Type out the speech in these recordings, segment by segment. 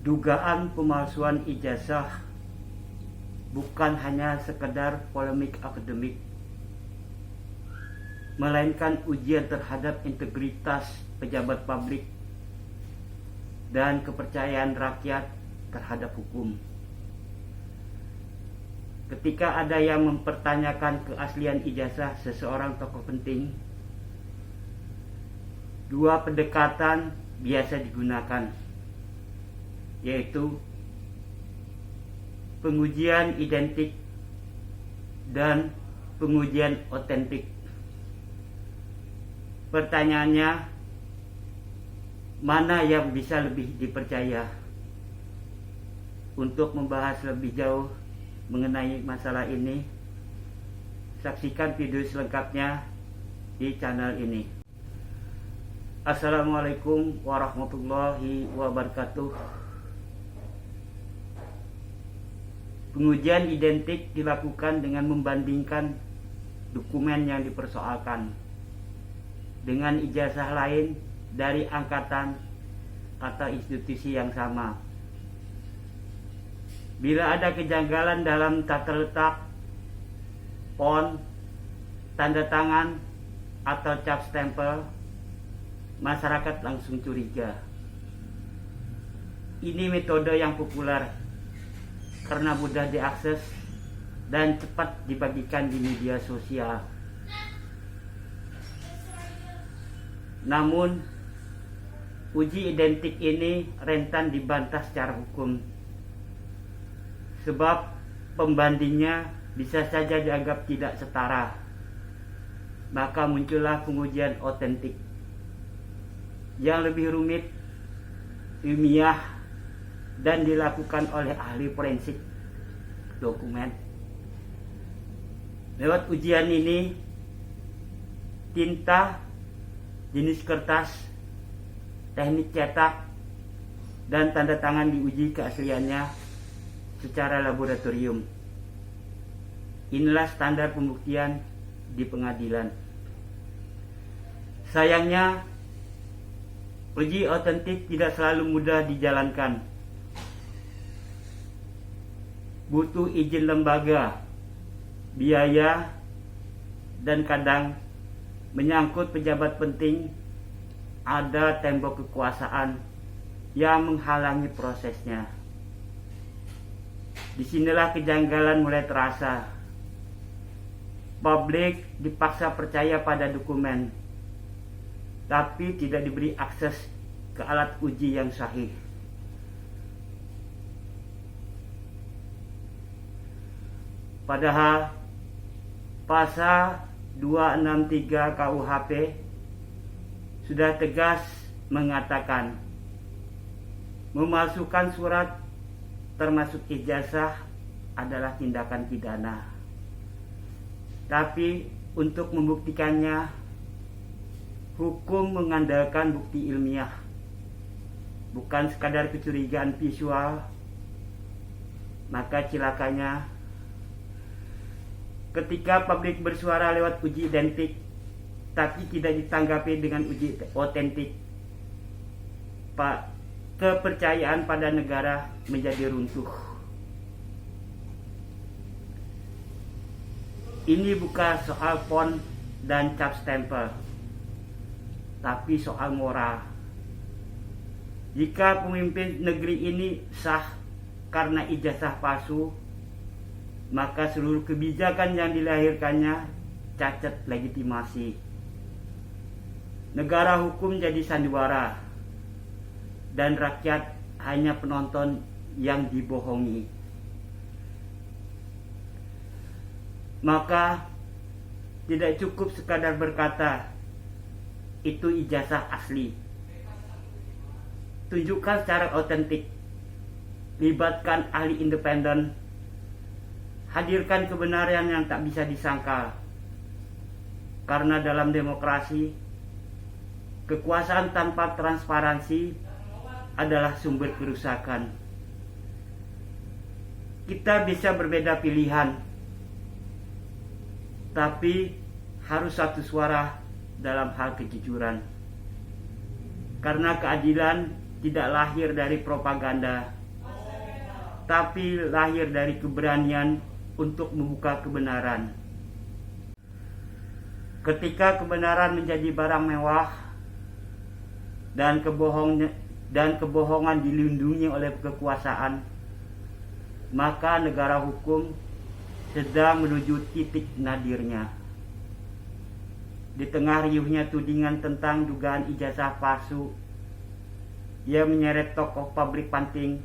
Dugaan pemalsuan ijazah bukan hanya sekedar polemik akademik, melainkan ujian terhadap integritas pejabat publik dan kepercayaan rakyat terhadap hukum. Ketika ada yang mempertanyakan keaslian ijazah seseorang tokoh penting, dua pendekatan biasa digunakan, yaitu pengujian identik dan pengujian otentik. Pertanyaannya, mana yang bisa lebih dipercaya? Untuk membahas lebih jauh mengenai masalah ini, saksikan video selengkapnya di channel ini. Assalamualaikum warahmatullahi wabarakatuh. Pengujian identik dilakukan dengan membandingkan dokumen yang dipersoalkan dengan ijazah lain dari angkatan atau institusi yang sama. Bila ada kejanggalan dalam tata letak, font, tanda tangan, atau cap stempel, masyarakat langsung curiga. Ini metode yang populer karena mudah diakses dan cepat dibagikan di media sosial. Namun, uji identik ini rentan dibantah secara hukum, sebab pembandingnya bisa saja dianggap tidak setara. Maka muncullah pengujian otentik yang lebih rumit, ilmiah, dan dilakukan oleh ahli forensik dokumen. Lewat ujian ini, tinta, jenis kertas, teknik cetak, dan tanda tangan diuji keasliannya secara laboratorium. Inilah standar pembuktian di pengadilan. Sayangnya, uji otentik tidak selalu mudah dijalankan. Butuh izin lembaga, biaya, dan kadang menyangkut pejabat penting, ada tembok kekuasaan yang menghalangi prosesnya. Disinilah kejanggalan mulai terasa. Publik dipaksa percaya pada dokumen, tapi tidak diberi akses ke alat uji yang sahih. Padahal pasal 263 KUHP sudah tegas mengatakan memalsukan surat termasuk ijazah adalah tindakan pidana. Tapi untuk membuktikannya, hukum mengandalkan bukti ilmiah, bukan sekadar kecurigaan visual. Maka cilakanya, ketika publik bersuara lewat uji identik tapi tidak ditanggapi dengan uji otentik, kepercayaan pada negara menjadi runtuh. Ini bukan soal font dan cap stempel, tapi soal moral. Jika pemimpin negeri ini sah karena ijazah palsu, maka seluruh kebijakan yang dilahirkannya cacat legitimasi. Negara hukum jadi sandiwara, dan rakyat hanya penonton yang dibohongi. Maka tidak cukup sekadar berkata itu ijazah asli. Tunjukkan secara otentik, libatkan ahli independen, hadirkan kebenaran yang tak bisa disangkal. Karena dalam demokrasi, kekuasaan tanpa transparansi adalah sumber kerusakan. Kita bisa berbeda pilihan, tapi harus satu suara dalam hal kejujuran. Karena keadilan tidak lahir dari propaganda, tapi lahir dari keberanian untuk membuka kebenaran. Ketika kebenaran menjadi barang mewah dan kebohongan dilindungi oleh kekuasaan, maka negara hukum sedang menuju titik nadirnya. Di tengah riuhnya tudingan tentang dugaan ijazah palsu yang menyeret tokoh publik penting,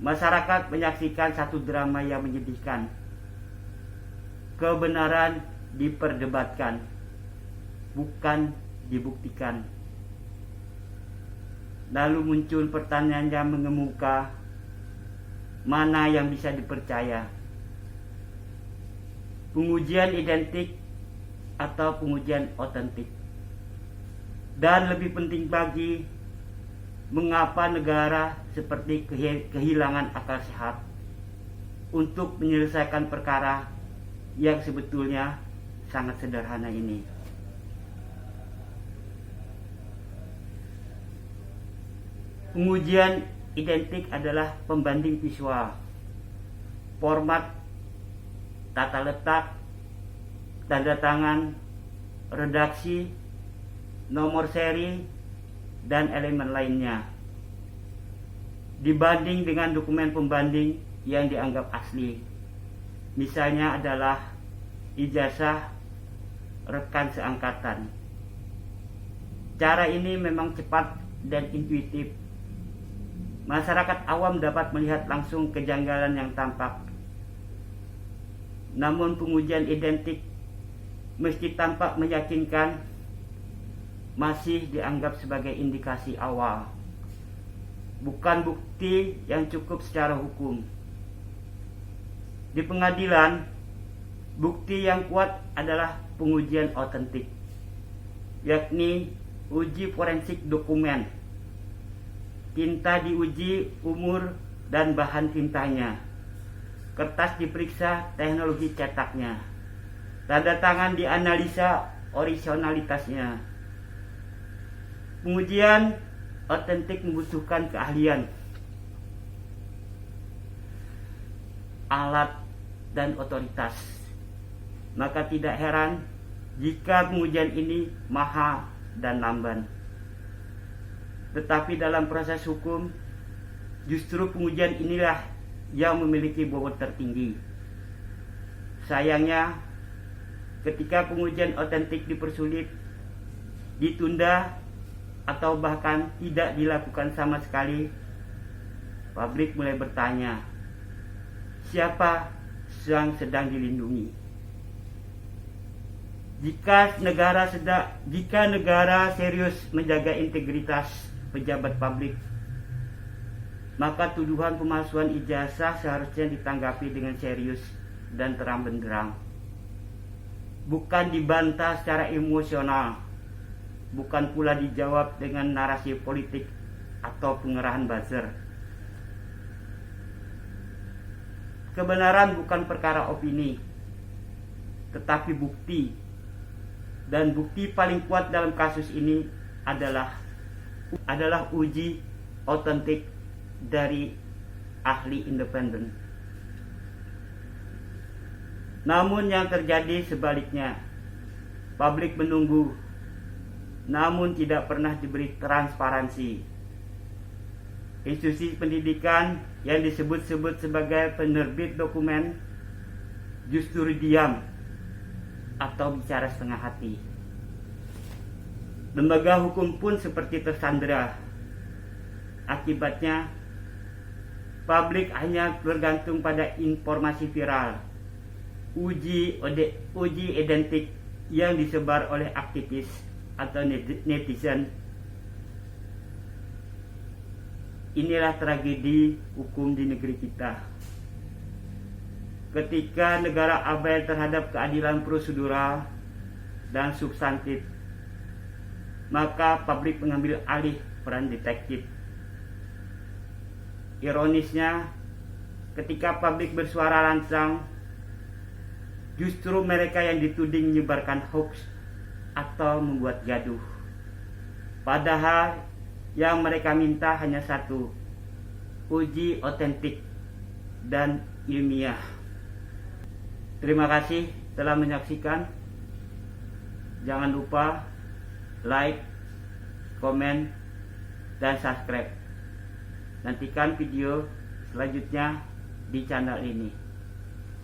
masyarakat menyaksikan satu drama yang menyedihkan. Kebenaran diperdebatkan, bukan dibuktikan. Lalu muncul pertanyaan yang mengemuka, mana yang bisa dipercaya? Pengujian identik atau pengujian otentik? Dan lebih penting lagi, mengapa negara seperti kehilangan akal sehat untuk menyelesaikan perkara yang sebetulnya sangat sederhana ini? Pengujian identik adalah pembanding visual, format, tata letak, tanda tangan, redaksi, nomor seri, dan elemen lainnya, dibanding dengan dokumen pembanding yang dianggap asli. Misalnya adalah ijazah rekan seangkatan. Cara ini memang cepat dan intuitif. Masyarakat awam dapat melihat langsung kejanggalan yang tampak. Namun pengujian identik meski tampak meyakinkan, masih dianggap sebagai indikasi awal, bukan bukti yang cukup secara hukum. Di pengadilan, bukti yang kuat adalah pengujian otentik, yakni uji forensik dokumen. Tinta diuji umur dan bahan tintanya. Kertas diperiksa teknologi cetaknya. Tanda tangan dianalisa originalitasnya. Pengujian otentik membutuhkan keahlian, alat, dan otoritas. Maka tidak heran jika pengujian ini mahal dan lamban. Tetapi dalam proses hukum, justru pengujian inilah yang memiliki bobot tertinggi. Sayangnya, ketika pengujian otentik dipersulit, ditunda, atau bahkan tidak dilakukan sama sekali, publik mulai bertanya, siapa yang sedang dilindungi? Jika negara serius menjaga integritas pejabat publik, maka tuduhan pemalsuan ijazah seharusnya ditanggapi dengan serius dan terang benderang, bukan dibantah secara emosional, bukan pula dijawab dengan narasi politik atau pengerahan buzzer. Kebenaran bukan perkara opini, tetapi bukti. Dan bukti paling kuat dalam kasus ini adalah uji otentik dari ahli independen. Namun yang terjadi sebaliknya, publik menunggu, namun tidak pernah diberi transparansi. Institusi pendidikan yang disebut-sebut sebagai penerbit dokumen justru diam atau bicara setengah hati. Lembaga hukum pun seperti tersandera. Akibatnya, publik hanya bergantung pada informasi viral, uji identik yang disebar oleh aktivis atau netizen. Inilah tragedi hukum di negeri kita. Ketika negara abai terhadap keadilan prosedural dan substantif, maka publik mengambil alih peran detektif. Ironisnya, ketika publik bersuara lantang, justru mereka yang dituding menyebarkan hoax atau membuat gaduh. Padahal Yang mereka minta hanya satu, uji otentik dan ilmiah. Terima kasih telah menyaksikan. Jangan lupa like, komen, dan subscribe. Nantikan video selanjutnya di channel ini.